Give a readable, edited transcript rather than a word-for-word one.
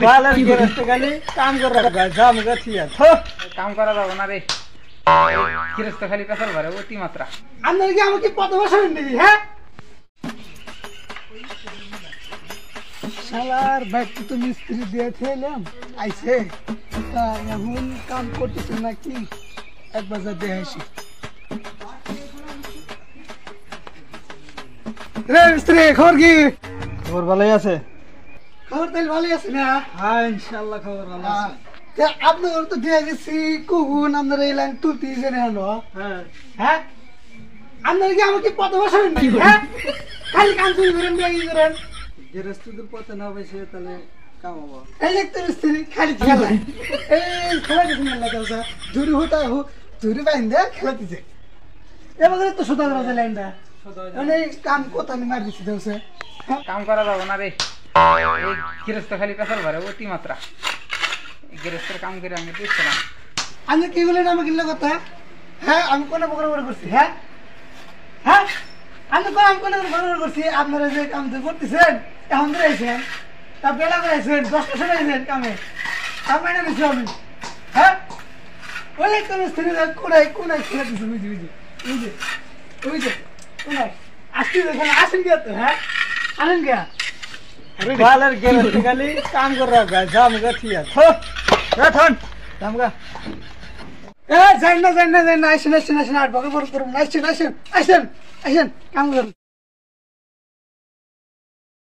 বালের গেরস্ত খালি কাম করে রাখা জাম গাছিয়া থো কাম করা যাবে না রে গৃহস্থ খালি পেশাল ভরে অতি মাত্রা আপনার কি আমাকে কত বছর নেই হ্যাঁ শালার বাইক তো মিস্ত্রি দিয়ে খেলাম আইছে তা এখন কাম করতেছে নাকি একবার যা দেখে আসি রে মিস্ত্রি খবর কি খবর ভালোই আছে খবর তাহলে ভালোই আছে না হ্যাঁ ইনশাল্লাহ খবর ভালো আছে আপনার তো দিয়ে গেছি কখন আপনার এই লাইন তুলতে জেনে আনো হ্যাঁ হ্যাঁ আপনার কি আমাকে কত বছর নেই হ্যাঁ খালি কাম চুরি করেন কি করেন গৃহস্থদের পথে না বসে তাহলে কামাবো এই দেখতে মিস্ত্রি খালি খেলা এই খেলা কিছু না লাগা ঝুরি হতা হো ঝুরি বাইন্দে খেলা দিছে এবার তো সুদা রাজা লাইনটা মানে কাম কত আমি মার দিছি দেউছে কাম করা যাবে না রে গৃহস্থ খালি পেশাল ভরে অতি মাত্রা গৃহস্থের কাম করে আমি বুঝতে না আমি কি বলেন আমাকে কথা হ্যাঁ আমি কোন বকর করছি হ্যাঁ হ্যাঁ আমি কোন বকর করছি আপনারা যে কাম করতেছেন এখন ধরেছেন তা বেলা করেছেন 10টা সময় আইছেন কামে আমি না নিছি আমি হ্যাঁ ওই তো মিস্ত্রি কোনায় খেলা দিছে বুঝি কোনায় আসছি দেখেন আসেন কে তো হ্যাঁ আনেন কে বালের গেরস্ত খালি কাম করে রাখা জাম গাছিয়া থো রাথন জামগা এ যাই না আইসেন আট বকে বড় করুন আইসেন কাম করুন